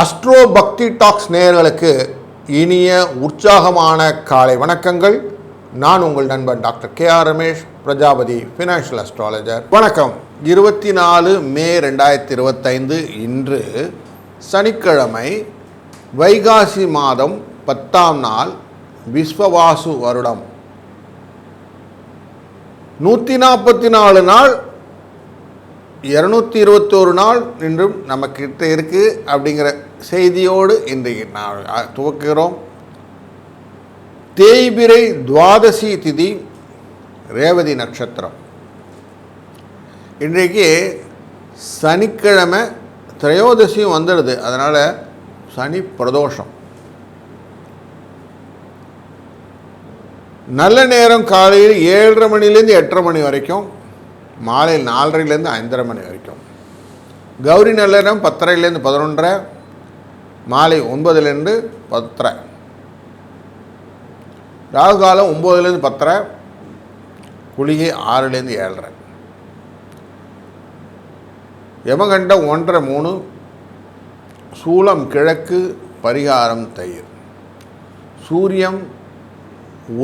Astro பக்தி tax நேயர்களுக்கு இனிய உற்சாகமான காலை வணக்கங்கள். நான் உங்கள் நண்பன் doctor KR Ramesh, Prajapati financial astrologer. வணக்கம். 24 மே 2025 இன்று சனிக்கிழமை, வைகாசி மாதம் 10ஆம் நாள், விஸ்வவாசு வருடம். 144 நாள் 221 நாள் இன்றும் நமக்கிட்ட இருக்குது அப்படிங்கிற செய்தியோடு இன்றைக்கு நான் துவக்குகிறோம். தேய்பிரை துவாதசி திதி, ரேவதி நட்சத்திரம். இன்றைக்கு சனிக்கிழமை, திரையோதசியும் வந்துடுது. அதனால் சனி பிரதோஷம். நல்ல நேரம் காலையில் 7:30 மணிலேருந்து 8:30 மணி வரைக்கும், மாலை 4:30லேருந்து 5:30 மணி வரைக்கும். கௌரி நல்ல நேரம் 10:30லேருந்து 11:30, மாலை 9லேருந்து 10:30. ராகு காலம் 9லேருந்து 10:30, குளிகை 6லேருந்து 7:30. யமகண்டம் 1:30 3, சூலம் கிழக்கு, பரிகாரம் தயிர். சூரியம்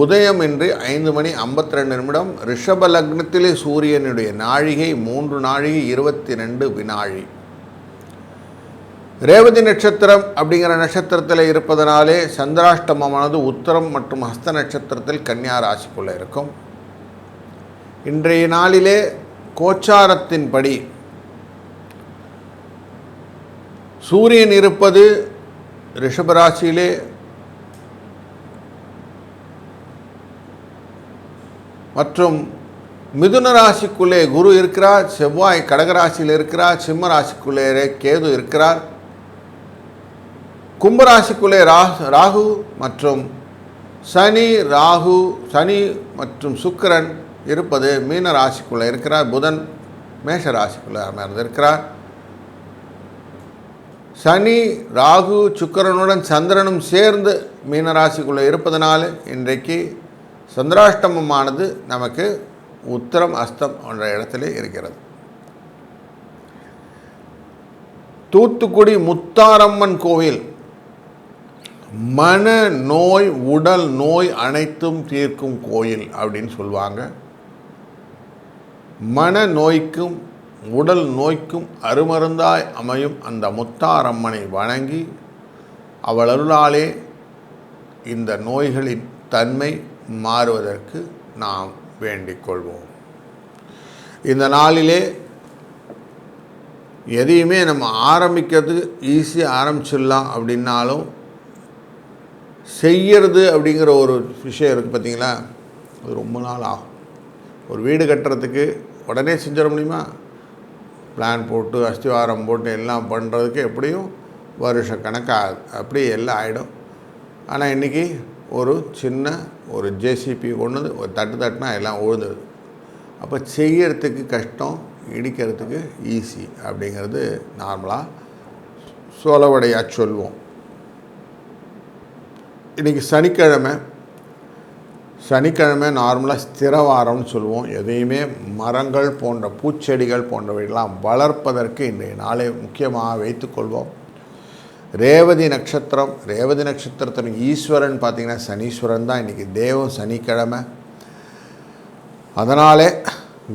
உதயம் என்று 5:52 ரிஷப லக்னத்திலே சூரியனுடைய நாழிகை 3 நாழிகை 22 வினாழி. ரேவதி நட்சத்திரம் அப்படிங்கிற நட்சத்திரத்தில் இருப்பதனாலே சந்திராஷ்டமமானது உத்தரம் மற்றும் ஹஸ்த நட்சத்திரத்தில் கன்னியா ராசிக்குள்ளே இருக்கும். இன்றைய நாளிலே கோச்சாரத்தின்படி சூரியன் இருப்பது ரிஷபராசியிலே, மற்றும் மிதுன ராசிக்குள்ளே குரு இருக்கிறார், செவ்வாய் கடகராசியில் இருக்கிறார், சிம்ம ராசிக்குள்ளே கேது இருக்கிறார், கும்பராசிக்குள்ளே ராகு மற்றும் சனி மற்றும் சுக்கிரன் இருப்பது மீன ராசிக்குள்ளே இருக்கிறார். புதன் மேஷ ராசிக்குள்ளே அமர்ந்திருக்கிறார். சனி ராகு சுக்கிரனுடன் சந்திரனும் சேர்ந்து மீனராசிக்குள்ளே இருப்பதனால இன்றைக்கு சந்திராஷ்டமமானது நமக்கு உத்தரம் அஸ்தம் என்ற இடத்திலே இருக்கிறது. தூத்துக்குடி முத்தாரம்மன் கோவில் மன நோய் உடல் நோய் அனைத்தும் தீர்க்கும் கோயில் அப்படின்னு சொல்லுவாங்க. மன நோய்க்கும் உடல் நோய்க்கும் அருமருந்தாய் அமையும் அந்த முத்தாரம்மனை வணங்கி அவள் அருளாலே இந்த நோய்களின் தன்மை மாறுவதற்கு நாம் வேண்டிக் கொள்வோம். இந்த நாளிலே எதையுமே நம்ம ஆரம்பிக்கிறது ஈஸியாக ஆரம்பிச்சிடலாம் அப்படின்னாலும், செய்கிறது அப்படிங்கிற ஒரு விஷயம் இருக்குது பார்த்தீங்களா, அது ரொம்ப நாள் ஆகும். ஒரு வீடு கட்டுறதுக்கு உடனே செஞ்சிட முடியுமா? பிளான் போட்டு அஸ்திவாரம் போட்டு எல்லாம் பண்ணுறதுக்கு எப்படியும் வருஷ கணக்காகுது. அப்படி எல்லாம் ஆகிடும். ஆனால் இன்றைக்கி ஒரு சின்ன ஒரு ஜேசிபி கொண்டு ஒரு தட்டுனா எல்லாம் உழுந்துடுது. அப்போ செய்யறதுக்கு கஷ்டம், இடிக்கிறதுக்கு ஈஸி அப்படிங்கிறது நார்மலாக சொலவடையாக சொல்லுவோம். இன்றைக்கி சனிக்கிழமை நார்மலாக ஸ்திரவாரம்னு சொல்லுவோம். எதையுமே மரங்கள் போன்ற பூச்செடிகள் போன்றவையெல்லாம் வளர்ப்பதற்கு இன்றைய நாளை முக்கியமாக வைத்துக்கொள்வோம். ரேவதி நட்சத்திரத்தின் ஈஸ்வரன் பார்த்திங்கன்னா சனீஸ்வரன் தான். இன்றைக்கி தேவம் சனிக்கிழமை. அதனாலே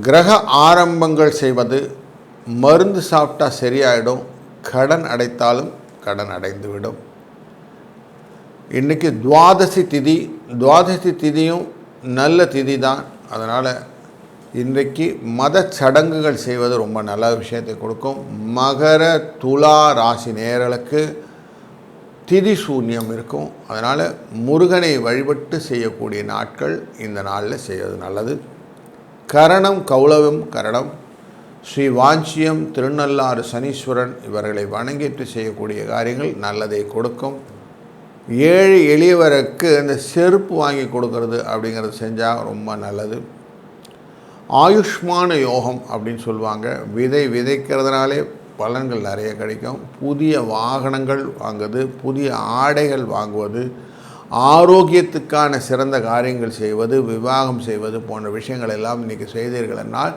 கிரக ஆரம்பங்கள் செய்வது, மருந்து சாப்பிட்டா சரியாயிடும், கடன் அடைத்தாலும் கடன் அடைந்துவிடும். இன்றைக்கி துவாதசி திதியும் நல்ல திதி தான். அதனால் இன்றைக்கு மத சடங்குகள் செய்வது ரொம்ப நல்ல விஷயத்தை கொடுக்கும். மகர துலா ராசி நேயர்களுக்கு திதி சூன்யம் இருக்கும். அதனால் முருகனை வழிபட்டு செய்யக்கூடிய நாட்கள் இந்த நாளில் செய்வது நல்லது. கரணம் கௌளவம் கரணம், ஸ்ரீ வாஞ்சியம் திருநள்ளாறு சனீஸ்வரன் இவர்களை வணங்கிட்டு செய்யக்கூடிய காரியங்கள் நல்லதை கொடுக்கும். ஏழை எளியவருக்கு அந்த செருப்பு வாங்கி கொடுக்கறது அப்படிங்கிறது செஞ்சால் ரொம்ப நல்லது. ஆயுஷ்மான யோகம் அப்படின்னு சொல்லுவாங்க. விதைக்கிறதுனாலே பலன்கள் நிறைய கிடைக்கும். புதிய வாகனங்கள் வாங்குவது, புதிய ஆடைகள் வாங்குவது, ஆரோக்கியத்துக்கான சிறந்த காரியங்கள் செய்வது, விவாகம் செய்வது போன்ற விஷயங்கள் எல்லாம் இன்றைக்கி செய்தீர்கள் என்றால்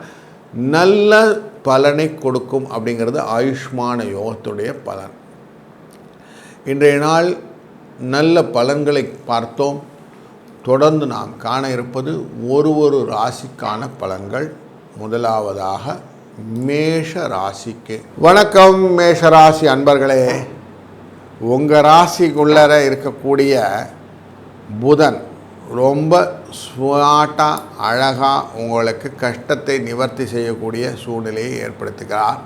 நல்ல பலனை கொடுக்கும் அப்படிங்கிறது ஆயுஷ்மான யோகத்துடைய பலன். இன்றைய நாள் நல்ல பலன்களை பார்த்தோம். தொடர்ந்து நாம் காண இருப்பது ஒரு ராசிக்கான பலன்கள். முதலாவதாக மேஷ ராசிக்கு. வணக்கம் மேஷராசி அன்பர்களே. உங்கள் ராசிக்குள்ளர இருக்கக்கூடிய புதன் ரொம்ப ஸ்மார்ட்டாக அழகாக உங்களுக்கு கஷ்டத்தை நிவர்த்தி செய்யக்கூடிய சூழ்நிலையை ஏற்படுத்துகிறார்.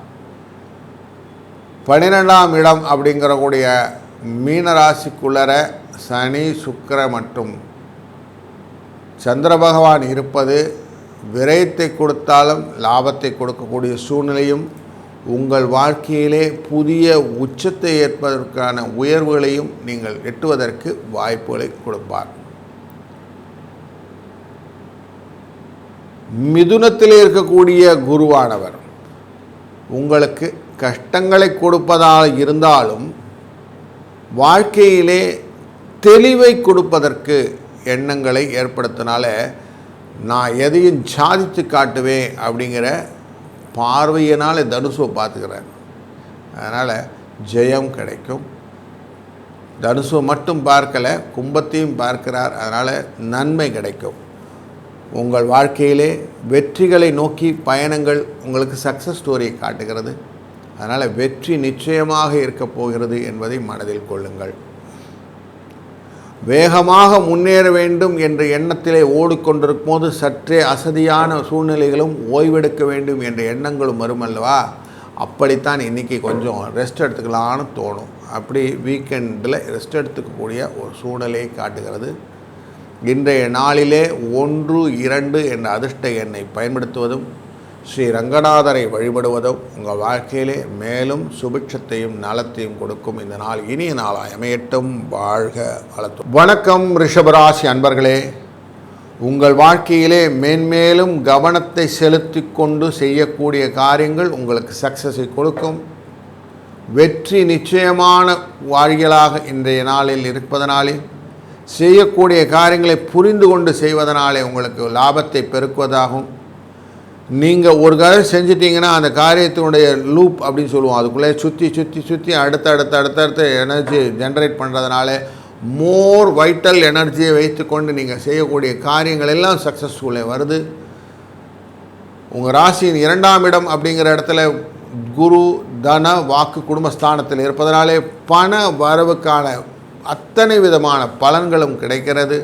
12ஆம் இடம் அப்படிங்கிறக்கூடிய மீனராசிக்குள்ளர சனி, சுக்கிர மற்றும் சந்திர பகவான் இருப்பது விரயத்தை கொடுத்தாலும் லாபத்தை கொடுக்கக்கூடிய சூழ்நிலையும், உங்கள் வாழ்க்கையிலே புதிய உச்சத்தை ஏற்பதற்கான உயர்வுகளையும் நீங்கள் எட்டுவதற்கு வாய்ப்புகளை கொடுப்பார். மிதுனத்தில் இருக்கக்கூடிய குருவானவர் உங்களுக்கு கஷ்டங்களை கொடுப்பதாக இருந்தாலும் வாழ்க்கையிலே தெளிவை கொடுப்பதற்கு எண்ணங்களை ஏற்படுத்தினால நான் எதையும் சாதித்து காட்டுவேன் அப்படிங்கிற பார்வையினால் தனுசுவை பார்த்துக்கிறார். அதனால் ஜெயம் கிடைக்கும். தனுசுவை மட்டும் பார்க்கலை, கும்பத்தையும் பார்க்கிறார். அதனால் நன்மை கிடைக்கும். உங்கள் வாழ்க்கையிலே வெற்றிகளை நோக்கி பயணங்கள் உங்களுக்கு சக்ஸஸ் ஸ்டோரியை காட்டுகிறது. அதனால் வெற்றி நிச்சயமாக இருக்கப் போகிறது என்பதை மனதில் கொள்ளுங்கள். வேகமாக முன்னேற வேண்டும் என்ற எண்ணத்திலே ஓடிக்கொண்டிருக்கும் போது சற்றே அசதியான சூழ்நிலைகளும் ஓய்வெடுக்க வேண்டும் என்ற எண்ணங்களும் வரும் அல்லவா? அப்படித்தான் இன்றைக்கி கொஞ்சம் ரெஸ்ட் எடுத்துக்கலான்னு தோணும். அப்படி வீக்கெண்டில் ரெஸ்ட் எடுத்துக்கக்கூடிய ஒரு சூழ்நிலையை காட்டுகிறது. இன்றைய நாளிலே 1, 2 என்ற அதிர்ஷ்ட எண்ணை பயன்படுத்துவதும் ஸ்ரீ ரங்கநாதரை வழிபடுவதும் உங்கள் வாழ்க்கையிலே மேலும் சுபிட்சத்தையும் நலத்தையும் கொடுக்கும். இந்த நாள் இனிய நாளாய் அமையட்டும். வாழ்க வளர்த்தும். வணக்கம் ரிஷபராசி அன்பர்களே. உங்கள் வாழ்க்கையிலே மேன்மேலும் கவனத்தை செலுத்தி கொண்டு செய்யக்கூடிய காரியங்கள் உங்களுக்கு சக்ஸஸை கொடுக்கும். வெற்றி நிச்சயமான வாழ்க்கையாக இன்றைய நாளில் இருப்பதனாலே, செய்யக்கூடிய காரியங்களை புரிந்து கொண்டு செய்வதனாலே உங்களுக்கு லாபத்தை பெருக்குவதாகும். நீங்கள் ஒரு காரியம் செஞ்சிட்டிங்கன்னா அந்த காரியத்தினுடைய லூப் அப்படின்னு சொல்லுவோம், அதுக்குள்ளே சுற்றி அடுத்தடுத்த எனர்ஜி ஜென்ரேட் பண்ணுறதுனால மோர் வைட்டல் எனர்ஜியை வைத்து கொண்டு நீங்கள் செய்யக்கூடிய காரியங்கள் எல்லாம் சக்ஸஸ்ஃபுல்லாக வருது. உங்கள் ராசியின் 2ஆம் இடம் அப்படிங்கிற இடத்துல குரு தன வாக்கு குடும்பஸ்தானத்தில் இருப்பதனாலே பண வரவுக்கான அத்தனை விதமான பலன்களும் கிடைக்கிறது.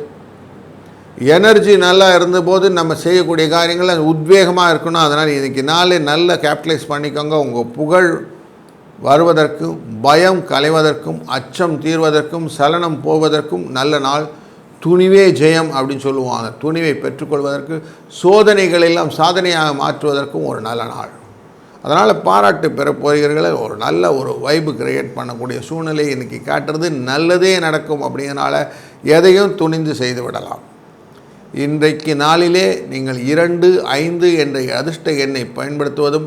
எனர்ஜி நல்லா இருந்தபோது நம்ம செய்யக்கூடிய காரியங்கள் உத்வேகமாக இருக்கணும். அதனால் இன்றைக்கி நாளே நல்ல கேபிட்டலைஸ் பண்ணிக்கோங்க. உங்கள் புகழ் வருவதற்கும், பயம் களைவதற்கும், அச்சம் தீர்வதற்கும், சலனம் போவதற்கும் நல்ல நாள். துணிவே ஜெயம் அப்படின்னு சொல்லுவாங்க. துணிவை பெற்றுக்கொள்வதற்கு, சோதனைகளெல்லாம் சாதனையாக மாற்றுவதற்கும் ஒரு நல்ல நாள். அதனால் பாராட்டு பெற போகிறீர்கள். ஒரு நல்ல ஒரு வைப்பு கிரியேட் பண்ணக்கூடிய சூழ்நிலை இன்றைக்கி காட்டுறது. நல்லதே நடக்கும். அப்படிங்கிறனால எதையும் துணிந்து செய்து விடலாம். இன்றைக்கு நாளிலே நீங்கள் 2, 5 என்ற அதிர்ஷ்ட எண்ணை பயன்படுத்துவதும்,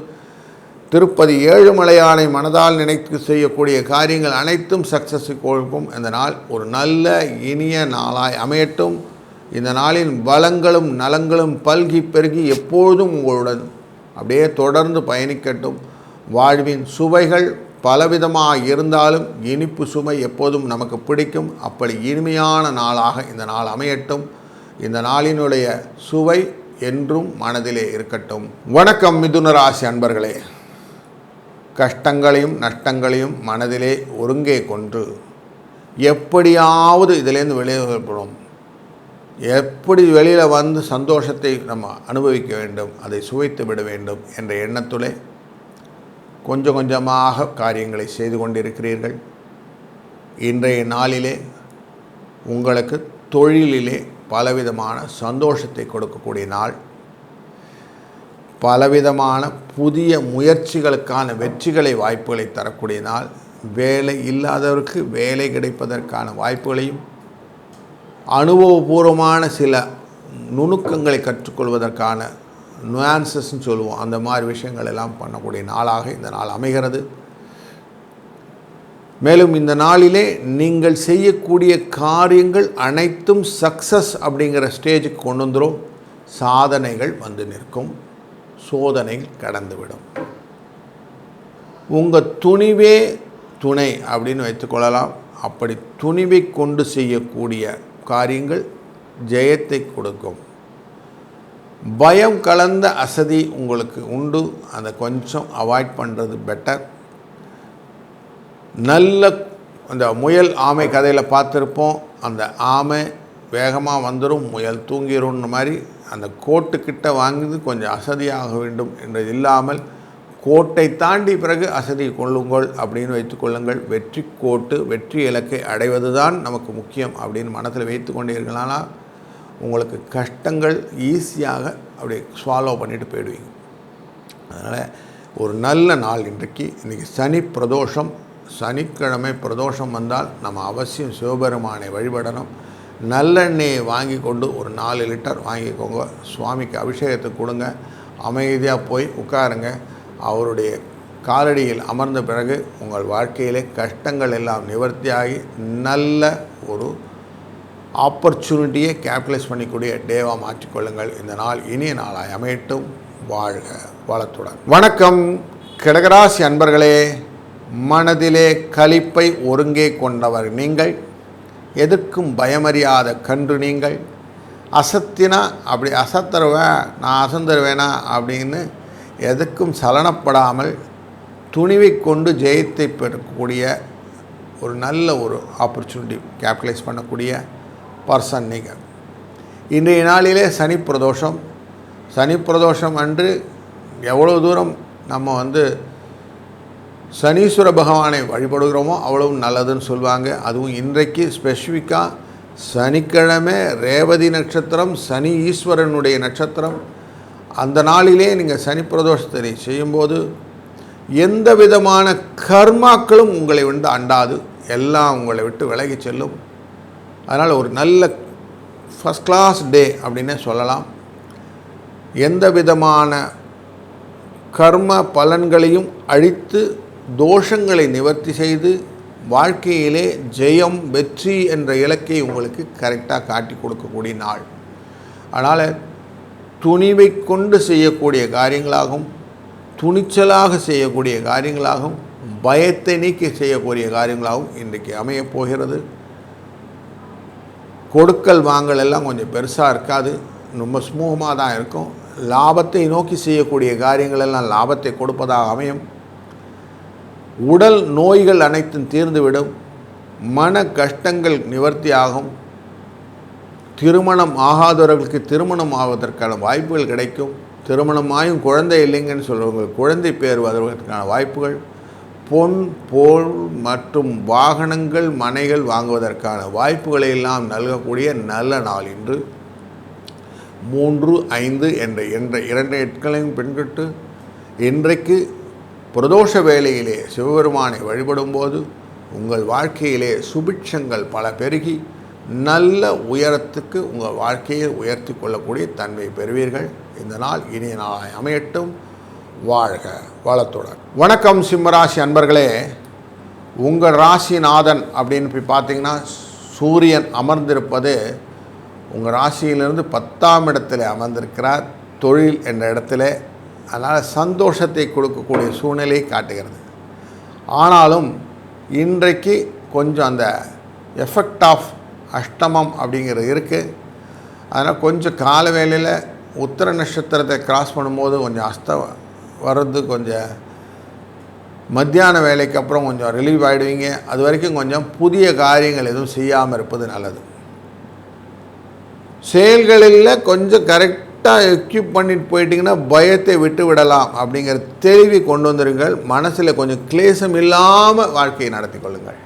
திருப்பதி ஏழுமலையானை மனதால் நினைத்து செய்யக்கூடிய காரியங்கள் அனைத்தும் சக்ஸஸை கொடுக்கும். இந்த நாள் ஒரு நல்ல இனிய நாளாய் அமையட்டும். இந்த நாளின் பலங்களும் நலங்களும் பல்கி பெருகி எப்பொழுதும் உங்களுடன் அப்படியே தொடர்ந்து பயணிக்கட்டும். வாழ்வின் சுவைகள் பலவிதமாக இருந்தாலும் இனிப்பு சுவை எப்போதும் நமக்கு பிடிக்கும். அப்படி இனிமையான நாளாக இந்த நாள் அமையட்டும். இந்த நாளினுடைய சுவை என்றும் மனதிலே இருக்கட்டும். வணக்கம் மிதுன ராசி அன்பர்களே. கஷ்டங்களையும் நஷ்டங்களையும் மனதிலே ஒருங்கே கொண்டு எப்படியாவது இதிலேருந்து வெளியேறப்படும், எப்படி வெளியில் வந்து சந்தோஷத்தை நம்ம அனுபவிக்க வேண்டும், அதை சுவைத்து விட வேண்டும் என்ற எண்ணத்துலே கொஞ்சம் கொஞ்சமாக காரியங்களை செய்து கொண்டிருக்கிறீர்கள். இன்றைய நாளிலே உங்களுக்கு தொழிலிலே பலவிதமான சந்தோஷத்தை கொடுக்கக்கூடிய நாள். பலவிதமான புதிய முயற்சிகளுக்கான வெற்றிகளை வாய்ப்புகளை தரக்கூடிய நாள். வேலை இல்லாதவருக்கு வேலை கிடைப்பதற்கான வாய்ப்புகளையும், அனுபவபூர்வமான சில நுணுக்கங்களை கற்றுக்கொள்வதற்கான நுவான்சஸ்ன்னு சொல்லுவோம், அந்த மாதிரி விஷயங்கள் எல்லாம் பண்ணக்கூடிய நாளாக இந்த நாள் அமைகிறது. மேலும் இந்த நாளிலே நீங்கள் செய்யக்கூடிய காரியங்கள் அனைத்தும் சக்ஸஸ் அப்படிங்கிற ஸ்டேஜுக்கு கொண்டு வந்துடும். சாதனைகள் வந்து நிற்கும், சோதனைகள் கடந்துவிடும். உங்கள் துணிவே துணை அப்படின்னு வைத்துக்கொள்ளலாம். அப்படி துணிவை கொண்டு செய்யக்கூடிய காரியங்கள் ஜெயத்தை கொடுக்கும். பயம் கலந்த அசதி உங்களுக்கு உண்டு, அதை கொஞ்சம் அவாய்ட் பண்ணுறது பெட்டர். நல்ல அந்த முயல் ஆமை கதையில் பார்த்துருப்போம், அந்த ஆமை வேகமாக வந்துடும், முயல் தூங்கிடும்னு மாதிரி அந்த கோட்டுக்கிட்ட வாங்குது கொஞ்சம் அசதியாக வேண்டும் என்றது இல்லாமல் கோட்டை தாண்டி பிறகு அசதி கொள்ளுங்கள் அப்படின்னு வைத்துக்கொள்ளுங்கள். வெற்றி கோட்டு வெற்றி இலக்கை அடைவது தான் நமக்கு முக்கியம் அப்படின்னு மனத்தில் வைத்து கொண்டீர்களானால் உங்களுக்கு கஷ்டங்கள் ஈஸியாக அப்படியே ஸ்வாலோ பண்ணிட்டு போயிடுவீங்க. அதனால் ஒரு நல்ல நாள் இன்றைக்கி சனி பிரதோஷம். சனிக்கிழமை பிரதோஷம் வந்தால் நம்ம அவசியம் சிவபெருமானை வழிபடணும். நல்லெண்ணெயை வாங்கி கொண்டு ஒரு 4 லிட்டர் வாங்கிக்கோங்க, சுவாமிக்கு அபிஷேகத்துக்கு கொடுங்க, அமைதியாக போய் உட்காருங்க. அவருடைய காலடியில் அமர்ந்த பிறகு உங்கள் வாழ்க்கையிலே கஷ்டங்கள் எல்லாம் நிவர்த்தியாகி நல்ல ஒரு ஆப்பர்ச்சுனிட்டியை கேபிட்டலைஸ் பண்ணிக்கூடிய டேவாக மாற்றிக்கொள்ளுங்கள். இந்த நாள் இனிய நாளாய் அமையட்டும். வாழ்க வளத்துடன். வணக்கம் கடகராசி அன்பர்களே. மனதிலே களிப்பை ஒருங்கே கொண்டவர் நீங்கள். எதற்கும் பயமறியாத கன்று நீங்கள். அசத்தினா அப்படி அசத்தருவேன், நான் அசந்தருவேனா அப்படின்னு எதுக்கும் சலனப்படாமல் துணிவை கொண்டு ஜெயத்தை பெறக்கூடிய ஒரு நல்ல ஒரு ஆப்பர்ச்சுனிட்டி கேபிட்டலைஸ் பண்ணக்கூடிய பர்சன் நீங்கள். இன்றைய நாளிலே சனி பிரதோஷம். சனி பிரதோஷம் அன்று எவ்வளோ தூரம் நம்ம சனீஸ்வர பகவானை வழிபடுகிறோமோ அவ்வளவு நல்லதுன்னு சொல்லுவாங்க. அதுவும் இன்றைக்கு ஸ்பெசிஃபிக்காக சனிக்கிழமை ரேவதி நட்சத்திரம், சனி ஈஸ்வரனுடைய நட்சத்திரம். அந்த நாளிலே நீங்கள் சனி பிரதோஷத்தை செய்யும்போது எந்த விதமான கர்மாக்களும் உங்களை அண்டாது, எல்லாம் உங்களை விட்டு விலகி செல்லும். அதனால் ஒரு நல்ல ஃபஸ்ட் கிளாஸ் டே அப்படின்னே சொல்லலாம். எந்த விதமான கர்ம பலன்களையும் அழித்து தோஷங்களை நிவர்த்தி செய்து வாழ்க்கையிலே ஜெயம் வெற்றி என்ற இலக்கை உங்களுக்கு கரெக்டாக காட்டி கொடுக்கக்கூடிய நாள். அதனால் துணிவை கொண்டு செய்யக்கூடிய காரியங்களாகவும் துணிச்சலாக செய்யக்கூடிய காரியங்களாகவும் பயத்தை நீக்கி செய்யக்கூடிய காரியங்களாகவும் இன்றைக்கு அமையப் போகிறது. கொடுக்கல் வாங்கல் எல்லாம் கொஞ்சம் பெருசாக இருக்காது, ரொம்ப சுமூகமாக தான் இருக்கும். லாபத்தை நோக்கி செய்யக்கூடிய காரியங்கள் எல்லாம் லாபத்தை கொடுப்பதாக அமையும். உடல் நோய்கள் அனைத்தும் தீர்ந்துவிடும். மன கஷ்டங்கள் நிவர்த்தியாகும். திருமணம் ஆகாதவர்களுக்கு திருமணம் ஆவதற்கான வாய்ப்புகள் கிடைக்கும். திருமணமாயும் குழந்தை இல்லைங்கன்னு சொல்கிறவங்க குழந்தை பேர் வருவதற்கான வாய்ப்புகள். பொன் பொருள் மற்றும் வாகனங்கள் மனைகள் வாங்குவதற்கான வாய்ப்புகளை எல்லாம் நல்கக்கூடிய நல்ல நாள் இன்று. 3, 5 என்ற 2 எண்களையும் பின்கட்டு இன்றைக்கு பிரதோஷ வேளையிலே சிவபெருமானை வழிபடும்போது உங்கள் வாழ்க்கையிலே சுபிட்சங்கள் பல பெருகி நல்ல உயரத்துக்கு உங்கள் வாழ்க்கையை உயர்த்தி கொள்ளக்கூடிய தன்மை பெறுவீர்கள். இந்த நாள் இனிய நாளாய் அமையட்டும். வாழ்க வளத்துடன். வணக்கம் சிம்மராசி அன்பர்களே. உங்கள் ராசிநாதன் அப்படின்னு போய் பார்த்தீங்கன்னா சூரியன் அமர்ந்திருப்பது உங்கள் ராசியிலிருந்து 10ஆம் இடத்துல அமர்ந்திருக்கிறார், தொழில் என்ற இடத்துல. அதனால் சந்தோஷத்தை கொடுக்கக்கூடிய சூழ்நிலையை காட்டுகிறது. ஆனாலும் இன்றைக்கு கொஞ்சம் அந்த எஃபெக்ட் ஆஃப் அஷ்டமம் அப்படிங்கிறது இருக்குது. அதனால் கொஞ்சம் கால வேளையில் உத்திர நட்சத்திரத்தை கிராஸ் பண்ணும்போது கொஞ்சம் வர்றது கொஞ்சம் மத்தியான வேலைக்கு அப்புறம் கொஞ்சம் ரிலீவ் ஆகிடுவீங்க. அது வரைக்கும் கொஞ்சம் புதிய காரியங்கள் எதுவும் செய்யாமல் இருப்பது நல்லது. செயல்களில் கொஞ்சம் கரெக்டாக எக்யூப் பண்ணிட்டு போயிட்டிங்கன்னா பயத்தை விட்டு விடலாம் அப்படிங்கிற தெளிவை கொண்டு வந்துடுங்கள். மனசில் கொஞ்சம் கிளேசம் இல்லாமல் வாழ்க்கையை நடத்தி கொள்ளுங்கள்.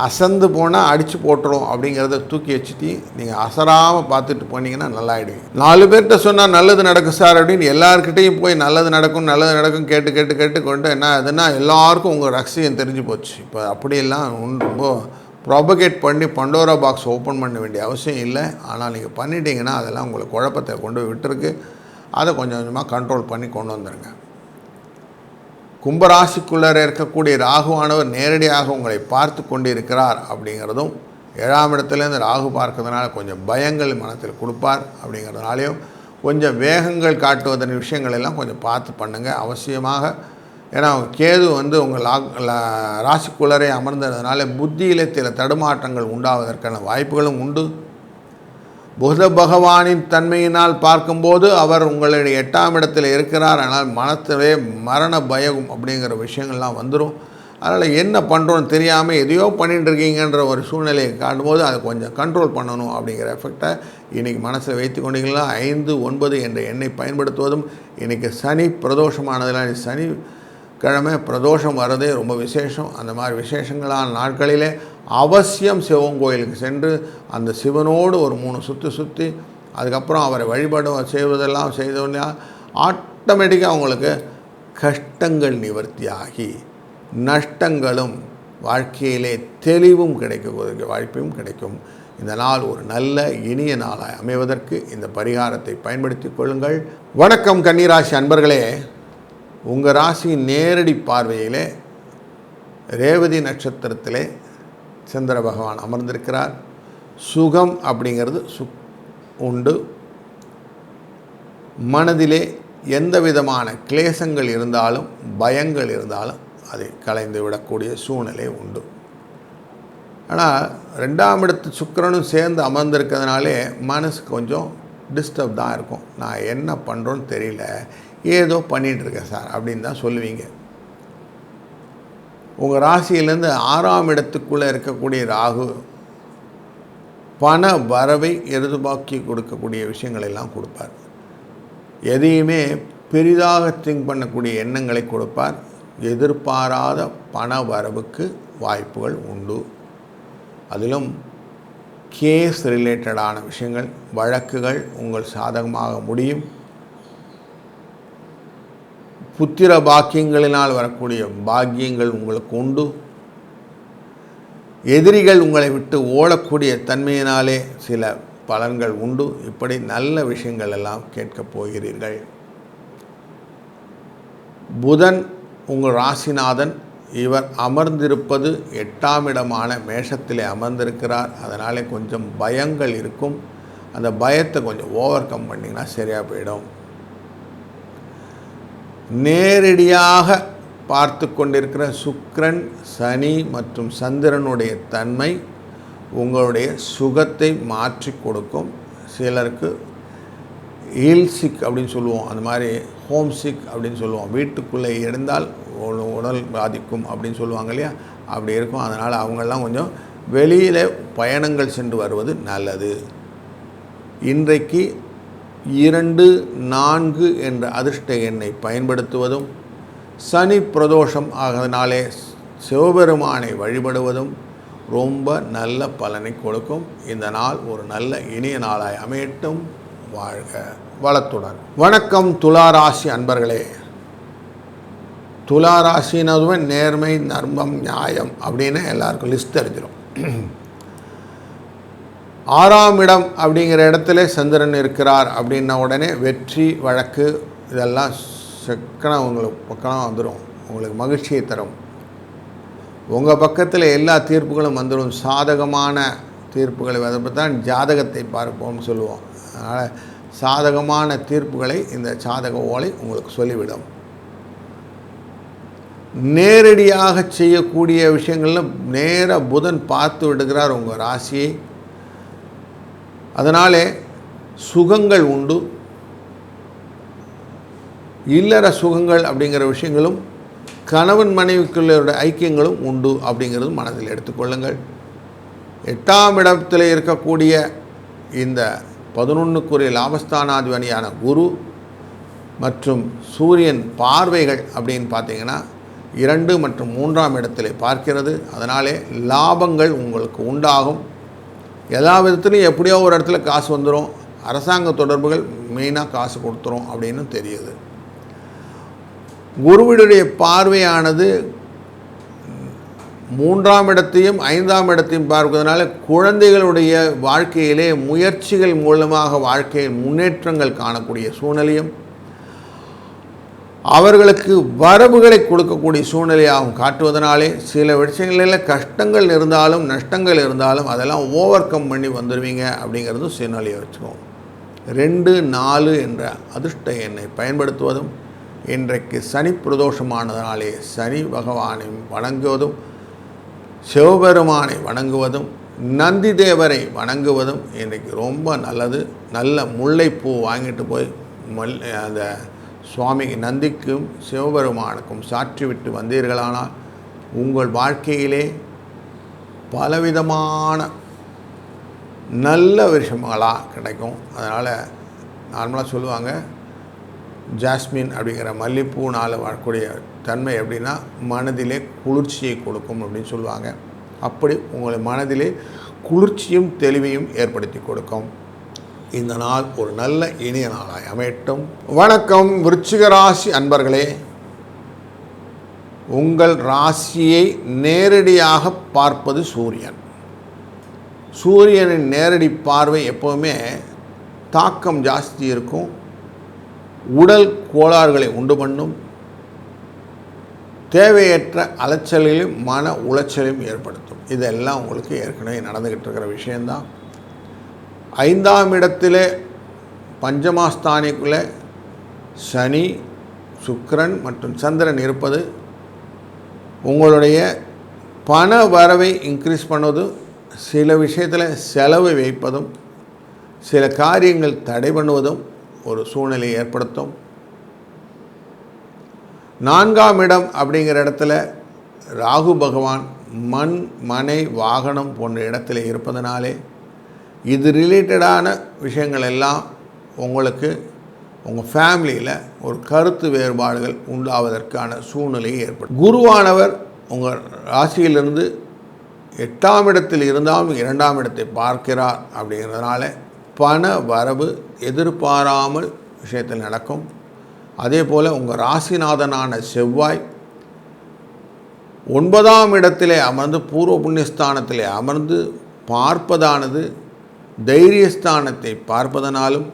அசந்து போனால் அடித்து போட்டுரும் அப்படிங்கிறத தூக்கி வச்சுட்டு நீங்கள் அசராமல் பார்த்துட்டு போனீங்கன்னா நல்லாயிடுவீங்க. 4 பேர்கிட்ட சொன்னால் நல்லது நடக்கும் சார் அப்படின்னு எல்லாருக்கிட்டையும் போய் நல்லது நடக்கும் கேட்டு கொண்டு என்ன ஆகுதுன்னா எல்லாருக்கும் உங்கள் ரகசியம் தெரிஞ்சு போச்சு. இப்போ அப்படியெல்லாம் ரொம்ப ப்ராபகேட் பண்ணி பண்டோரா பாக்ஸ் ஓப்பன் பண்ண வேண்டிய அவசியம் இல்லை. ஆனால் நீங்கள் பண்ணிட்டீங்கன்னா அதெல்லாம் உங்களுக்கு குழப்பத்தை கொண்டு விட்டுருக்கு. அதை கொஞ்சம் கொஞ்சமாக கண்ட்ரோல் பண்ணி கொண்டு வந்துடுங்க. கும்பராசிக்குள்ளே இருக்கக்கூடிய ராகுவானவர் நேரடியாக உங்களை பார்த்து கொண்டு இருக்கிறார் அப்படிங்கிறதும் 7ஆம் இடத்துலேருந்து ராகு பார்க்கறதுனால கொஞ்சம் பயங்கள் மனத்தில் கொடுப்பார். அப்படிங்கிறதுனாலையும் கொஞ்சம் வேகங்கள் காட்டுவதன் விஷயங்கள் எல்லாம் கொஞ்சம் பார்த்து பண்ணுங்கள். அவசியமாக ஏன்னா கேது வந்து உங்கள் ராசிக்குள்ளரே அமர்ந்ததுனால புத்தியிலே சில தடுமாற்றங்கள் உண்டாவதற்கான வாய்ப்புகளும் உண்டு. புத பகவானின் தன்மையினால் பார்க்கும்போது அவர் உங்களுடைய 8ஆம் இடத்தில் இருக்கிறார். ஆனால் மனத்திலே மரண பயம் அப்படிங்கிற விஷயங்கள்லாம் வந்துடும். அதனால் என்ன பண்ணுறோன்னு தெரியாமல் எதையோ பண்ணிகிட்டு இருக்கீங்கன்ற ஒரு சூழ்நிலையை காட்டும்போது அதை கொஞ்சம் கண்ட்ரோல் பண்ணணும் அப்படிங்கிற எஃபெக்டை இன்றைக்கி மனசில் வைத்து கொண்டீங்கன்னா 5, 9 என்ற எண்ணை பயன்படுத்துவதும், இன்றைக்கி சனி பிரதோஷமானதில் சனி கிழமை பிரதோஷம் வர்றதே ரொம்ப விசேஷம். அந்த மாதிரி விசேஷங்களான நாட்களிலே அவசியம் சிவன் கோயிலுக்கு சென்று அந்த சிவனோடு ஒரு 3 சுற்றி அதுக்கப்புறம் அவரை வழிபாடு செய்வதெல்லாம் செய்தோன்னா ஆட்டோமேட்டிக்காக அவங்களுக்கு கஷ்டங்கள் நிவர்த்தியாகி நஷ்டங்களும் வாழ்க்கையிலே தெளிவும் கிடைக்கக்கூடிய வாய்ப்பும் கிடைக்கும். இந்த நாள் ஒரு நல்ல இனிய நாளாய் அமைவதற்கு இந்த பரிகாரத்தை பயன்படுத்தி கொள்ளுங்கள். வணக்கம் கன்னிராசி அன்பர்களே, உங்கள் ராசியின் நேரடி பார்வையிலே ரேவதி நட்சத்திரத்திலே சந்திர பகவான் அமர்ந்திருக்கிறார். சுகம் அப்படிங்கிறது உண்டு. மனதிலே எந்த விதமான கிளேசங்கள் இருந்தாலும் பயங்கள் இருந்தாலும் அதை கலைந்து விடக்கூடிய சூழ்நிலை உண்டு. ஆனால் 2ஆம் இடத்து சுக்கிரனும் சேர்ந்து அமர்ந்திருக்கிறதுனாலே மனசு கொஞ்சம் டிஸ்டர்ப் தான் இருக்கும். நான் என்ன பண்ணுறோன்னு தெரியல, ஏதோ பண்ணிகிட்ருக்கேன் சார் அப்படின்னு தான் சொல்லுவீங்க. உங்கள் ராசியிலேருந்து 6ஆம் இடத்துக்குள்ளே இருக்கக்கூடிய ராகு பண வரவை எதிர்பார்க்கி கொடுக்கக்கூடிய விஷயங்களெல்லாம் கொடுப்பார். எதையுமே பெரிதாக திங்க் பண்ணக்கூடிய எண்ணங்களை கொடுப்பார். எதிர்பாராத பண வரவுக்கு வாய்ப்புகள் உண்டு. அதிலும் கேஸ் ரிலேட்டடான விஷயங்கள், வழக்குகள் உங்கள் சாதகமாக முடியும். புத்திர பாக்கியங்களினால் வரக்கூடிய பாக்கியங்கள் உங்களுக்கு உண்டு. எதிரிகள் உங்களை விட்டு ஓடக்கூடிய தன்மையினாலே சில பலன்கள் உண்டு. இப்படி நல்ல விஷயங்கள் எல்லாம் கேட்கப் போகிறீர்கள். புதன் உங்கள் ராசிநாதன், இவர் அமர்ந்திருப்பது 8ஆம் இடமான மேஷத்திலே அமர்ந்திருக்கிறார். அதனாலே கொஞ்சம் பயங்கள் இருக்கும். அந்த பயத்தை கொஞ்சம் ஓவர் கம் பண்ணிங்கன்னா சரியாக போயிடும். நேரடியாக பார்த்து கொண்டிருக்கிற சுக்கிரன், சனி மற்றும் சந்திரனுடைய தன்மை உங்களுடைய சுகத்தை மாற்றி கொடுக்கும். சிலருக்கு ஹீல்சிக் அப்படின்னு சொல்லுவோம், அந்த மாதிரி ஹோம்சிக் அப்படின்னு சொல்லுவோம். வீட்டுக்குள்ளே இருந்தால் உடல் பாதிக்கும் அப்படின்னு சொல்லுவாங்க இல்லையா, அப்படி இருக்கும். அதனால் அவங்கெல்லாம் கொஞ்சம் வெளியில் பயணங்கள் சென்று வருவது நல்லது. இன்றைக்கு 2, 4 என்ற அதிர்ஷ்ட எண்ணை பயன்படுத்துவதும், சனி பிரதோஷம் ஆகிறதுனாலே சிவபெருமானை வழிபடுவதும் ரொம்ப நல்ல பலனை கொடுக்கும். இந்த நாள் ஒரு நல்ல இனிய நாளாய் அமையட்டும். வாழ்க வளத்துடன். வணக்கம் துளாராசி அன்பர்களே. துளாராசினதுமே நேர்மை, நர்மம், நியாயம் அப்படின்னு எல்லாருக்கும் லிஸ்ட் தெரிஞ்சிடும். 6ஆம் இடம் அப்படிங்கிற இடத்துல சந்திரன் இருக்கிறார் அப்படின்ன உடனே வெற்றி, வழக்கு இதெல்லாம் சக்கனம் உங்களுக்கு பக்கம் வந்துடும். உங்களுக்கு மகிழ்ச்சியை தரும். உங்கள் பக்கத்தில் எல்லா தீர்ப்புகளும் வந்துடும். சாதகமான தீர்ப்புகளை தான் ஜாதகத்தை பார்ப்போம்னு சொல்லுவோம். அதனால் சாதகமான தீர்ப்புகளை இந்த சாதக ஓலை உங்களுக்கு சொல்லிவிடும். நேரடியாக செய்யக்கூடிய விஷயங்களில் நேர புதன் பார்த்து விடுகிறார் உங்கள் ராசியை. அதனாலே சுகங்கள் உண்டு. இல்லற சுகங்கள் அப்படிங்கிற விஷயங்களும் கணவன் மனைவிக்குள்ள ஐக்கியங்களும் உண்டு அப்படிங்கிறது மனதில் எடுத்துக்கொள்ளுங்கள். 8ஆம் இடத்தில் இருக்கக்கூடிய இந்த 11க்குரிய லாபஸ்தானாதிபதியான குரு மற்றும் சூரியன் பார்வைகள் அப்படின்னு பார்த்தீங்கன்னா 2 மற்றும் 3ஆம் இடத்திலே பார்க்கிறது. அதனாலே லாபங்கள் உங்களுக்கு உண்டாகும். எல்லா விதத்துலையும் எப்படியோ ஒரு இடத்துல காசு வந்துடும். அரசாங்க தொடர்புகள் மெயினாக காசு கொடுத்துரும் அப்படின்னு தெரியுது. குருவினுடைய பார்வையானது 3ஆம் இடத்தையும் 5ஆம் இடத்தையும் பார்ப்பதனால குழந்தைகளுடைய வாழ்க்கையிலே முயற்சிகள் மூலமாக வாழ்க்கையில் முன்னேற்றங்கள் காணக்கூடிய சூழ்நிலையும், அவர்களுக்கு வரவுகளை கொடுக்கக்கூடிய சூழ்நிலையாகவும் காட்டுவதனாலே சில விஷயங்களில் கஷ்டங்கள் இருந்தாலும் நஷ்டங்கள் இருந்தாலும் அதெல்லாம் ஓவர் கம் பண்ணி வந்துடுவீங்க அப்படிங்கிறதும் சூழ்நிலையை வச்சுக்கோம். 2, 4 என்ற அதிர்ஷ்ட எண்ணை பயன்படுத்துவதும், இன்றைக்கு சனி பிரதோஷமானதனாலே சனி பகவானை வணங்குவதும் சிவபெருமானை வணங்குவதும் நந்தி தேவரை வணங்குவதும் இன்றைக்கு ரொம்ப நல்லது. நல்ல முல்லைப்பூ வாங்கிட்டு போய் அந்த சுவாமி நந்திக்கும் சிவபெருமானுக்கும் சாற்றி விட்டு வந்தீர்களானால் உங்கள் வாழ்க்கையிலே பலவிதமான நல்ல விஷயங்களாக கிடைக்கும். அதனால் நார்மலாக சொல்லுவாங்க, ஜாஸ்மின் அப்படிங்கிற மல்லிப்பூனால் வரக்கூடிய தன்மை எப்படின்னா மனதிலே குளிர்ச்சியை கொடுக்கும் அப்படின்னு சொல்லுவாங்க. அப்படி உங்களை மனதிலே குளிர்ச்சியும் தெளிவையும் ஏற்படுத்தி கொடுக்கும். இந்த நாள் ஒரு நல்ல இனிய நாளாய் அமையட்டும். வணக்கம் விருச்சிக ராசி அன்பர்களே. உங்கள் ராசியை நேரடியாக பார்ப்பது சூரியன். சூரியனின் நேரடி பார்வை எப்போவுமே தாக்கம் ஜாஸ்தி இருக்கும். உடல் கோளாறுகளை உண்டு பண்ணும். தேவையற்ற அலைச்சலையும் மன உளைச்சலையும் ஏற்படுத்தும். இதெல்லாம் உங்களுக்கு ஏற்கனவே நடந்துக்கிட்டு இருக்கிற விஷயந்தான். 5ஆம் இடத்திலே பஞ்சமாஸ்தானிக்குள்ளே சனி, சுக்கிரன் மற்றும் சந்திரன் இருப்பது உங்களுடைய பண வரவை இன்க்ரீஸ் பண்ணுவதும், சில விஷயத்தில் செலவு வைப்பதும், சில காரியங்கள் தடை பண்ணுவதும் ஒரு சூழ்நிலையை ஏற்படுத்தும். 4ஆம் இடம் அப்படிங்கிற இடத்துல ராகு பகவான் மண், மனை, வாகனம் போன்ற இடத்துல இருப்பதனாலே இது ரிலேட்டடான விஷயங்கள் எல்லாம் உங்களுக்கு உங்கள் ஃபேமிலியில் ஒரு கருத்து வேறுபாடுகள் உண்டாவதற்கான சூழ்நிலையை ஏற்படும். குருவானவர் உங்கள் ராசியிலிருந்து 8ஆம் இடத்தில் இருந்தாலும் 2ஆம் இடத்தை பார்க்கிறார். அப்படிங்கிறதுனால பண வரவு எதிர்பாராமல் விஷயத்தில் நடக்கும். அதே போல் உங்கள் ராசிநாதனான செவ்வாய் 9ஆம் இடத்திலே அமர்ந்து பூர்வ புண்ணியஸ்தானத்திலே அமர்ந்து பார்ப்பதானது தைரியஸ்தானத்தை பார்ப்பதனாலும்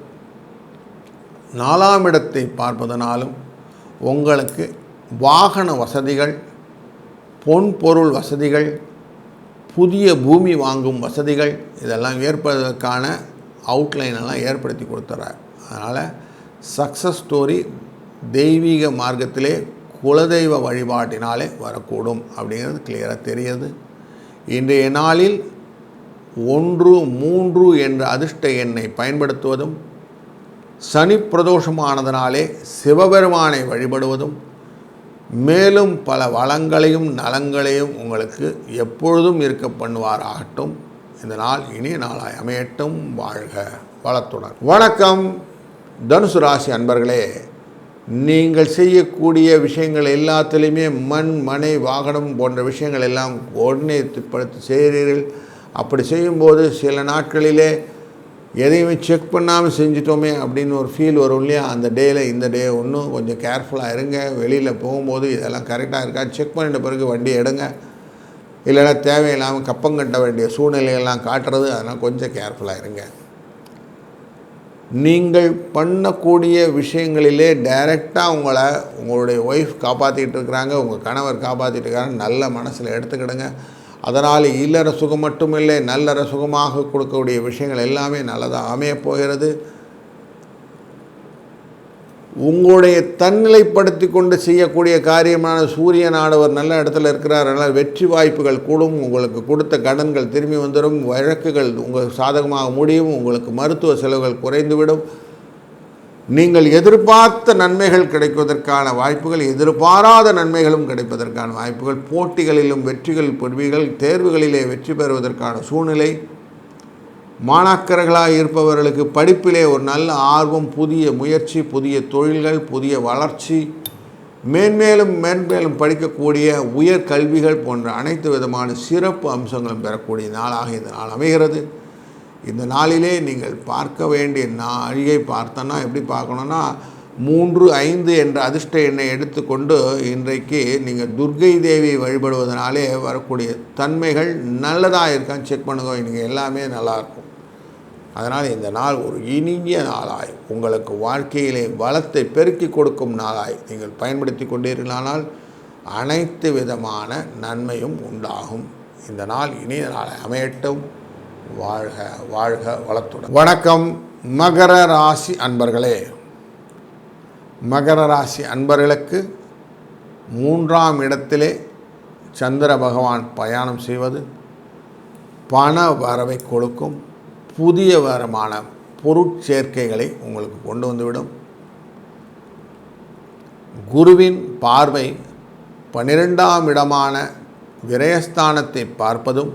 4ஆம் இடத்தை பார்ப்பதனாலும் உங்களுக்கு வாகன வசதிகள், பொன் பொருள் வசதிகள், புதிய பூமி வாங்கும் வசதிகள் இதெல்லாம் ஏற்படுவதற்கான அவுட்லைனெல்லாம் ஏற்படுத்தி கொடுத்துறார். அதனால் சக்ஸஸ் ஸ்டோரி தெய்வீக மார்க்கத்திலே குலதெய்வ வழிபாட்டினாலே வரக்கூடும் அப்படிங்கிறது கிளியராக தெரியுது. இன்றைய நாளில் 1, 3 என்ற அதிர்ஷ்ட எண்ணை பயன்படுத்துவதும், சனி பிரதோஷமானதனாலே சிவபெருமானை வழிபடுவதும், மேலும் பல வளங்களையும் நலங்களையும் உங்களுக்கு எப்பொழுதும் இருக்க பண்ணுவாராகட்டும். இந்த நாள் இனிய நாளாய் அமையட்டும். வாழ்க வளத்துடன். வணக்கம் தனுசு ராசி அன்பர்களே. நீங்கள் செய்யக்கூடிய விஷயங்கள் எல்லாத்துலேயுமே மண், மனை, வாகனம் போன்ற விஷயங்கள் எல்லாம் ஒருங்கிணைப்படுத்தி செய்கிறீர்கள். அப்படி செய்யும்போது சில நாட்களிலே எதையுமே செக் பண்ணாமல் செஞ்சிட்டோமே அப்படின்னு ஒரு ஃபீல் வரும் இல்லையா? அந்த டேயில் இந்த டே இன்னும் கொஞ்சம் கேர்ஃபுல்லாக இருங்க. வெளியில் போகும்போது இதெல்லாம் கரெக்டாக இருக்கா செக் பண்ணிட்ட பிறகு வண்டி எடுங்க. இல்லைன்னா தேவையில்லாமல் கப்பங்கட்ட வேண்டிய சூழ்நிலையெல்லாம் காட்டுறது, அதெல்லாம் கொஞ்சம் கேர்ஃபுல்லாக இருங்க. நீங்கள் பண்ணக்கூடிய விஷயங்களிலே டைரெக்டாக உங்களுடைய ஒய்ஃப் காப்பாற்றிக்கிட்டு இருக்கிறாங்க, உங்கள் கணவர் காப்பாற்றிட்டு இருக்காங்க, நல்ல மனசில் எடுத்துக்கிடுங்க. அதனால் இல்லற சுகம் மட்டுமில்லை, நல்லற சுகமாக கொடுக்கக்கூடிய விஷயங்கள் எல்லாமே நல்லதாக அமையப் போகிறது. உங்களுடைய தன்னிலைப்படுத்தி கொண்டு செய்யக்கூடிய காரியமான சூரியனானவர் நல்ல இடத்துல இருக்கிறார். அதனால் வெற்றி வாய்ப்புகள் கூடும். உங்களுக்கு கொடுத்த கடன்கள் திரும்பி வந்துடும். வழக்குகள் உங்கள் சாதகமாக முடியும். உங்களுக்கு மருத்துவ செலவுகள் குறைந்துவிடும். நீங்கள் எதிர்பார்த்த நன்மைகள் கிடைப்பதற்கான வாய்ப்புகள், எதிர்பாராத நன்மைகளும் கிடைப்பதற்கான வாய்ப்புகள், போட்டிகளிலும் வெற்றிகள் பெறுவீர்கள். தேர்வுகளிலே வெற்றி பெறுவதற்கான சூழ்நிலை. மாணாக்கர்களாக இருப்பவர்களுக்கு படிப்பிலே ஒரு நல்ல ஆர்வம், புதிய முயற்சி, புதிய தொழில்கள், புதிய வளர்ச்சி, மேன்மேலும் படிக்கக்கூடிய உயர் கல்விகள் போன்ற அனைத்து விதமான சிறப்பு அம்சங்களும் பெறக்கூடிய நாளாக இந்த நாள் அமைகிறது. இந்த நாளிலே நீங்கள் பார்க்க வேண்டிய நாழிகை பார்த்தோன்னா எப்படி பார்க்கணுன்னா 3, 5 என்ற அதிர்ஷ்ட எண்ணை எடுத்துக்கொண்டு இன்றைக்கு நீங்கள் துர்க்கை தேவியை வழிபடுவதனாலே வரக்கூடிய தன்மைகள் நல்லதாக இருக்கான்னு செக் பண்ணுங்க. இன்றைக்கி எல்லாமே நல்லாயிருக்கும். அதனால் இந்த நாள் ஒரு இனிய நாளாய் உங்களுக்கு வாழ்க்கையிலே வளத்தை பெருக்கி கொடுக்கும் நாளாய் நீங்கள் பயன்படுத்தி கொண்டீர்களானால் அனைத்து விதமான நன்மையும் உண்டாகும். இந்த நாள் இனிய நாளாய் அமையட்டும். வாழ்க வாழ்க வளத்துடன். வணக்கம் மகர ராசி அன்பர்களே. மகர ராசி அன்பர்களுக்கு 3ஆம் இடத்திலே சந்திர பகவான் பயணம் செய்வது பண வரவை கொடுக்கும். புதிய வரமான பொருட்சேர்க்கைகளை உங்களுக்கு கொண்டு வந்துவிடும். குருவின் பார்வை 12ஆம் இடமான விரயஸ்தானத்தை பார்ப்பதும்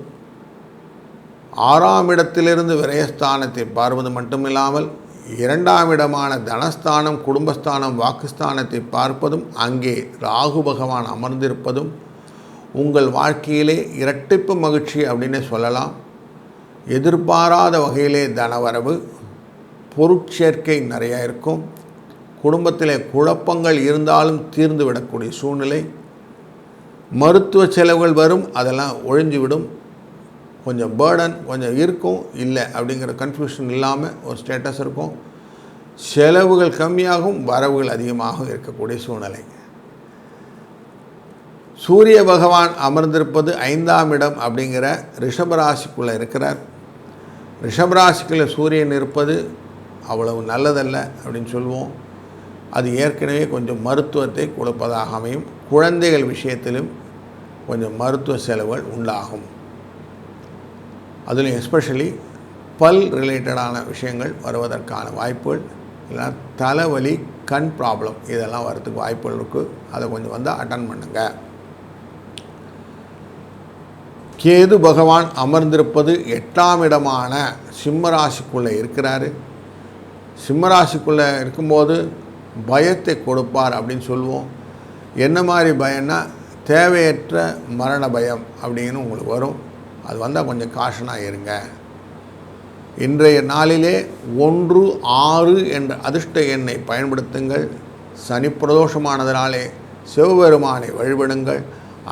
6ஆம் இடத்திலிருந்து விரயஸ்தானத்தை பார்ப்பது மட்டுமில்லாமல் 2ஆம் இடமான தனஸ்தானம், குடும்பஸ்தானம், வாக்குஸ்தானத்தை பார்ப்பதும் அங்கே ராகு பகவான் அமர்ந்திருப்பதும் உங்கள் வாழ்க்கையிலே இரட்டிப்பு மகிழ்ச்சி அப்படின்னே சொல்லலாம். எதிர்பாராத வகையிலே தனவரவு, பொருட்சேர்க்கை நிறையா இருக்கும். குடும்பத்திலே குழப்பங்கள் இருந்தாலும் தீர்ந்து விடக்கூடிய சூழ்நிலை. மருத்துவ செலவுகள் வரும், அதெல்லாம் ஒழிஞ்சுவிடும். கொஞ்சம் பேர்டன் கொஞ்சம் இருக்கும், இல்லை அப்படிங்கிற கன்ஃபியூஷன் இல்லாமல் ஒரு ஸ்டேட்டஸ் இருக்கும். செலவுகள் கம்மியாகும், வரவுகள் அதிகமாக இருக்கக்கூடிய சூழ்நிலை. சூரிய பகவான் அமர்ந்திருப்பது 5ஆம் இடம் அப்படிங்கிற ரிஷபராசிக்குள்ளே இருக்கிறார். ரிஷபராசிக்குள்ளே சூரியன் இருப்பது அவ்வளவு நல்லதல்ல அப்படின்னு சொல்லுவோம். அது ஏற்கனவே கொஞ்சம் மருத்துவத்தை கொடுப்பதாக அமையும். குழந்தைகள் விஷயத்திலும் கொஞ்சம் மருத்துவ செலவுகள் உண்டாகும். அதிலும் எஸ்பெஷலி பல் ரிலேட்டடான விஷயங்கள் வருவதற்கான வாய்ப்புகள், இல்லைனா தலைவலி, கண் ப்ராப்ளம் இதெல்லாம் வரதுக்கு வாய்ப்புகள் இருக்குது. அதை கொஞ்சம் வந்து அட்டன் பண்ணுங்கள். கேது பகவான் அமர்ந்திருப்பது 8ஆம் இடமான சிம்மராசிக்குள்ளே இருக்கிறாரு. சிம்மராசிக்குள்ளே இருக்கும்போது பயத்தை கொடுப்பார் அப்படின்னு சொல்லுவோம். என்ன மாதிரி பயம்னா தேவையற்ற மரண பயம் அப்படின்னு உங்களுக்கு வரும். அது வந்தால் கொஞ்சம் காஷனாக இருங்க. இன்றைய நாளிலே 1, 6 என்ற அதிர்ஷ்ட எண்ணை பயன்படுத்துங்கள். சனி பிரதோஷமானதினாலே சிவபெருமானை வழிபடுங்கள்.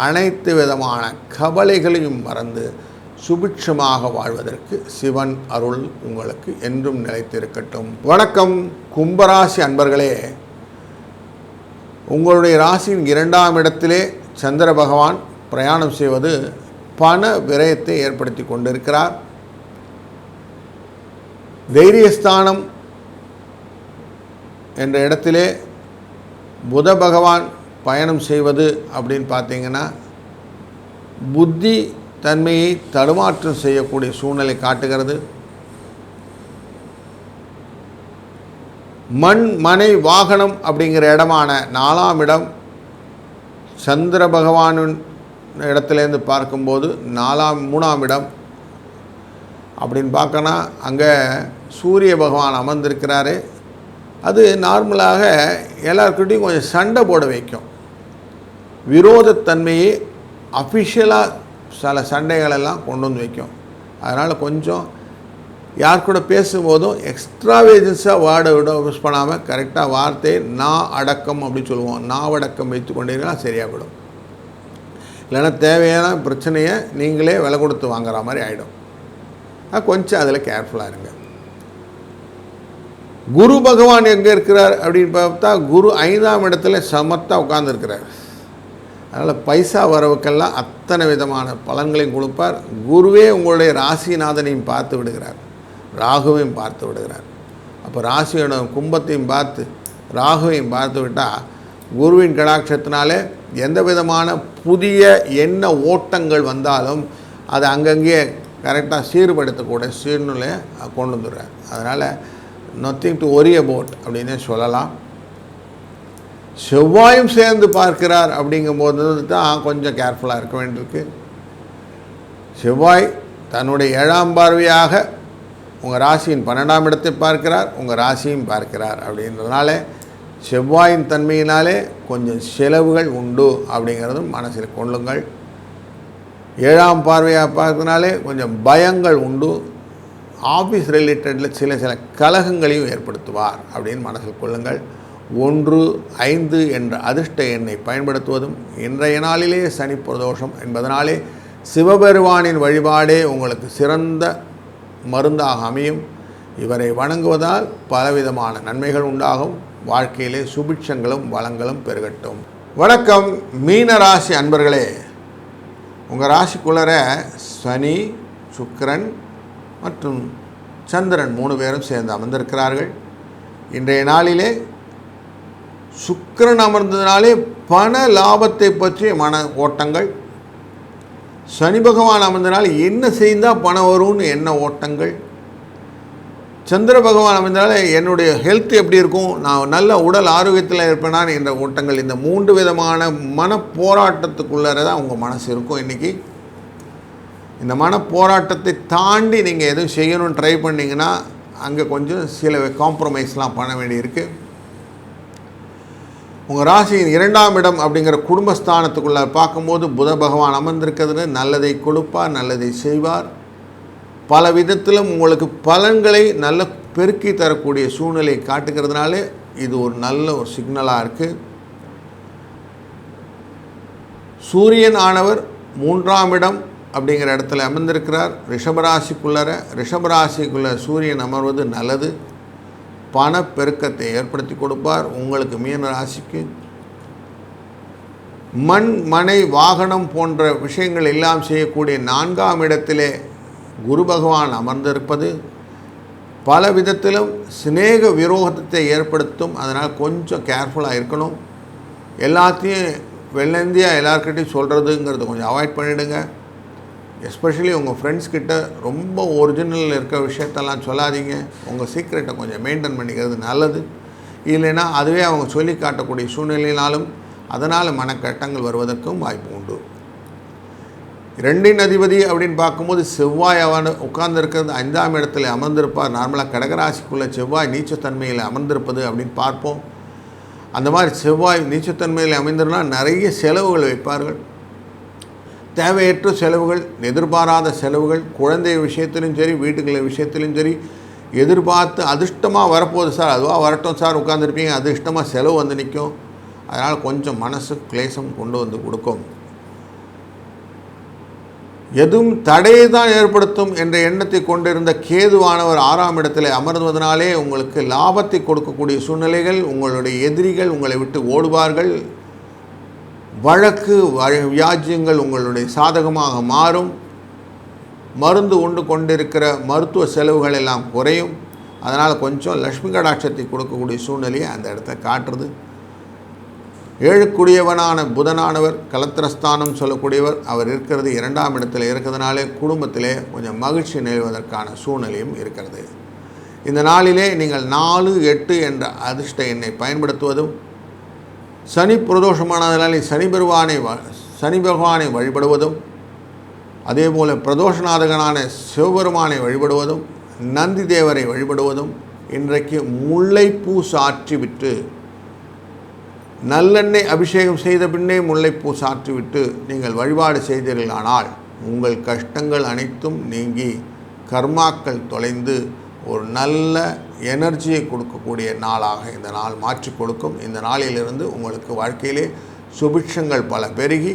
அனைத்து விதமான கவலைகளையும் மறந்து சுபிட்சமாக வாழ்வதற்கு சிவன் அருள் உங்களுக்கு என்றும் நிலைத்திருக்கட்டும். வணக்கம் கும்பராசி அன்பர்களே, உங்களுடைய ராசியின் 2ஆம் இடத்திலே சந்திர பகவான் பிரயாணம் செய்வது பண விரயத்தை ஏற்படுத்தி கொண்டிருக்கிறார். தைரியஸ்தானம் என்ற இடத்திலே புத பகவான் பயணம் செய்வது அப்படின்னு பார்த்தீங்கன்னா புத்தி தன்மையை தடுமாற்றம் செய்யக்கூடிய சூழ்நிலை காட்டுகிறது. மண், மனை, வாகனம் அப்படிங்கிற இடமான 4ஆம் இடம் சந்திர பகவானின் இடத்துலேருந்து பார்க்கும்போது 3ஆம் இடம் அப்படின்னு பார்க்கனா அங்கே சூரிய பகவான் அமர்ந்திருக்கிறாரு. அது நார்மலாக எல்லாருக்கிட்டையும் கொஞ்சம் சண்டை போட வைக்கும். விரோதத்தன்மையை அஃபிஷியலாக சில சண்டைகளெல்லாம் கொண்டு வந்து வைக்கும். அதனால் கொஞ்சம் யார் கூட பேசும்போதும் எக்ஸ்ட்ராவேஜன்ஸாக வேர்டை யூஸ் பண்ணாமல் கரெக்டாக வார்த்தையை அடக்கம் அப்படின்னு சொல்லுவோம். நாவடக்கம் வைத்து கொண்டீங்கன்னா சரியாக போயிடும். இல்லைன்னா தேவையான பிரச்சனையை நீங்களே விலை கொடுத்து வாங்குற மாதிரி ஆகிடும். கொஞ்சம் அதில் கேர்ஃபுல்லாக இருங்க. குரு பகவான் எங்கே இருக்கிறார் அப்படின்னு பார்த்தா குரு 5ஆம் இடத்துல சமத்தாக உட்கார்ந்துருக்கிறார். அதனால் பைசா வரவுக்கெல்லாம் அத்தனை விதமான பலன்களையும் கொடுப்பார். குருவே உங்களுடைய ராசிநாதனையும் பார்த்து விடுகிறார், ராகுவையும் பார்த்து விடுகிறார். அப்போ ராசியோட கும்பத்தையும் பார்த்து ராகுவையும் பார்த்து விட்டால் குருவின் கடாட்சத்தினாலே எந்த விதமான புதிய எண்ண ஓட்டங்கள் வந்தாலும் அதை அங்கங்கே கரெக்டாக சீர்படுத்தக்கூடிய சூழ்நிலையை கொண்டு வந்துடுறார். அதனால் நத்திங் டு ஒரி அபவுட் அப்படின்னே சொல்லலாம். செவ்வாயும் சேர்ந்து பார்க்கிறார் அப்படிங்கும்போது தான் கொஞ்சம் கேர்ஃபுல்லாக இருக்க வேண்டியிருக்கு. செவ்வாய் தன்னுடைய 7ஆம் பார்வையாக உங்கள் ராசியின் 12ஆம் இடத்தை பார்க்கிறார், உங்கள் ராசியும் பார்க்கிறார். அப்படின்றதுனால செவ்வாயின் தன்மையினாலே கொஞ்சம் செலவுகள் உண்டு அப்படிங்கிறதும் மனசில் கொள்ளுங்கள். 7ஆம் பார்வையாக பார்க்கறதுனாலே கொஞ்சம் பயங்கள் உண்டு. ஆஃபீஸ் ரிலேட்டடில் சில கலகங்களையும் ஏற்படுத்துவார் அப்படின்னு மனசில் கொள்ளுங்கள். 1, 5 என்ற அதிர்ஷ்ட எண்ணை பயன்படுத்துவதும் இன்றைய நாளிலே சனி பிரதோஷம் என்பதனாலே சிவபெருமானின் வழிபாடே உங்களுக்கு சிறந்த மருந்தாக அமையும். இவரை வணங்குவதால் பலவிதமான நன்மைகள் உண்டாகும். வாழ்க்கையிலே சுபிட்சங்களும் வளங்களும் பெருகட்டும். வணக்கம் மீன ராசி அன்பர்களே, உங்கள் ராசிக்குள்ளர சனி, சுக்கிரன் மற்றும் சந்திரன் 3 பேரும் சேர்ந்து அமர்ந்திருக்கிறார்கள். இன்றைய நாளிலே சுக்கிரன் அமர்ந்ததுனாலே பண லாபத்தை பற்றிய மன ஓட்டங்கள். சனி பகவான் அமர்ந்தனால் என்ன செய்தால் பணம் வரும்னு என்ன ஓட்டங்கள். சந்திர பகவான் அமர்ந்தனால என்னுடைய ஹெல்த் எப்படி இருக்கும், நான் நல்ல உடல் ஆரோக்கியத்தில் இருப்பேனான் என்ற ஓட்டங்கள். இந்த 3 விதமான மன போராட்டத்துக்குள்ளே தான் உங்கள் மனசு இருக்கும் இன்றைக்கி. இந்த மன போராட்டத்தை தாண்டி நீங்கள் எதுவும் செய்யணும்னு ட்ரை பண்ணிங்கன்னா அங்கே கொஞ்சம் சில காம்ப்ரமைஸ்லாம் பண்ண வேண்டியிருக்கு. உங்கள் ராசியின் 2ஆம் இடம் அப்படிங்கிற குடும்பஸ்தானத்துக்குள்ளே பார்க்கும்போது புத பகவான் அமர்ந்திருக்கிறது. நல்லதை கொடுப்பார், நல்லதை செய்வார். பல விதத்திலும் உங்களுக்கு பலன்களை நல்ல பெருக்கி தரக்கூடிய சூழ்நிலையை காட்டுக்கிறதுனால இது ஒரு நல்ல ஒரு சிக்னலாக இருக்குது. சூரியன் ஆனவர் 3ஆம் இடம் அப்படிங்கிற இடத்துல அமர்ந்திருக்கிறார். ரிஷபராசிக்குள்ளே சூரியன் அமர்வது நல்லது. பணப்பெருக்கத்தை ஏற்படுத்தி கொடுப்பார். உங்களுக்கு மீன ராசிக்கு மண், மனை, வாகனம் போன்ற விஷயங்கள் எல்லாம் செய்யக்கூடிய 4ஆம் இடத்திலே குரு பகவான் அமர்ந்திருப்பது பல விதத்திலும் சிநேக விரோதத்தை ஏற்படுத்தும். அதனால் கொஞ்சம் கேர்ஃபுல்லாக இருக்கணும். எல்லாத்தையும் வெள்ளந்தியாக எல்லாருக்கிட்டையும் சொல்கிறதுங்கிறத கொஞ்சம் அவாய்ட் பண்ணிவிடுங்க. எஸ்பெஷலி உங்கள் ஃப்ரெண்ட்ஸ்கிட்ட ரொம்ப ஒரிஜினல் இருக்கிற விஷயத்தெல்லாம் சொல்லாதீங்க. உங்கள் சீக்ரெட்டை கொஞ்சம் மெயின்டைன் பண்ணிக்கிறது நல்லது. இல்லைன்னா அதுவே அவங்க சொல்லி காட்டக்கூடிய சூழ்நிலையினாலும் அதனால் மனக்கட்டங்கள் வருவதற்கும் வாய்ப்பு உண்டு. 2இன் அதிபதி அப்படின்னு பார்க்கும்போது செவ்வாய் உட்கார்ந்துருக்கிறது 5ஆம் இடத்துல அமர்ந்திருப்பார். நார்மலாக கடகராசிக்குள்ளே செவ்வாய் நீச்சத்தன்மையில் அமர்ந்திருப்பது அப்படின்னு பார்ப்போம். அந்த மாதிரி செவ்வாய் நீச்சத்தன்மையில் அமைந்திருந்தால் நிறைய செலவுகள் வைப்பார்கள். தேவையற்ற செலவுகள், எதிர்பாராத செலவுகள், குழந்தை விஷயத்திலும் சரி, வீட்டுக்குள்ள விஷயத்திலும் சரி, எதிர்பார்த்து அதிர்ஷ்டமாக வரப்போகுது சார், அதுவாக வரட்டும் சார் உட்காந்துருப்பீங்க, அதிர்ஷ்டமாக செலவு வந்து நிற்கும். அதனால் கொஞ்சம் மனசு கிளேசம் கொண்டு வந்து கொடுக்கும். எதுவும் தடையை தான் ஏற்படுத்தும் என்ற எண்ணத்தை கொண்டிருந்த கேதுவானவர் 6ஆம் இடத்தில் அமர்வதனாலே உங்களுக்கு லாபத்தை கொடுக்கக்கூடிய சூழ்நிலைகள். உங்களுடைய எதிரிகள் உங்களை விட்டு ஓடுவார்கள். வழக்கு வியாஜ்யங்கள் உங்களுடைய சாதகமாக மாறும். மருந்து உண்டு கொண்டிருக்கிற மருத்துவ செலவுகள் எல்லாம் குறையும். அதனால் கொஞ்சம் லக்ஷ்மி கடாட்சத்தை கொடுக்கக்கூடிய சூழ்நிலையை அந்த இடத்த காட்டுறது. 7க்குரியவனான புதனானவர் கலத்திரஸ்தானம் சொல்லக்கூடியவர், அவர் இருக்கிறது 2ஆம் இடத்தில் இருக்கிறதுனாலே குடும்பத்திலே கொஞ்சம் மகிழ்ச்சி நிலவுவதற்கான சூழ்நிலையும் இருக்கிறது. இந்த நாளிலே நீங்கள் 4, 8 என்ற அதிர்ஷ்ட எண்ணை பயன்படுத்துவதும், சனி பிரதோஷமானதனாலே சனி பகவானை வழிபடுவதும், அதே போல் பிரதோஷநாதகனான சிவபெருமானை வழிபடுவதும், நந்தி தேவரை வழிபடுவதும், இன்றைக்கு முல்லைப்பூ சாற்றிவிட்டு நல்லெண்ணெய் அபிஷேகம் செய்த பின்னே முல்லைப்பூ சாற்றிவிட்டு நீங்கள் வழிபாடு செய்தீர்களானால் உங்கள் கஷ்டங்கள் அனைத்தும் நீங்கி கர்மாக்கள் தொலைந்து ஒரு நல்ல எனர்ஜியை கொடுக்கக்கூடிய நாளாக இந்த நாள் மாற்றி கொடுக்கும். இந்த நாளிலிருந்து உங்களுக்கு வாழ்க்கையிலே சுபிட்சங்கள் பல பெருகி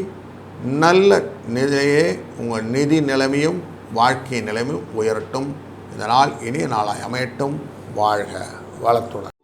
நல்ல நிலையே உங்கள் நிதி நிலைமையும் வாழ்க்கை நிலைமையும் உயரட்டும். இந்த நாள் இனிய நாளாய் அமையட்டும். வாழ்க வளத்துடன்.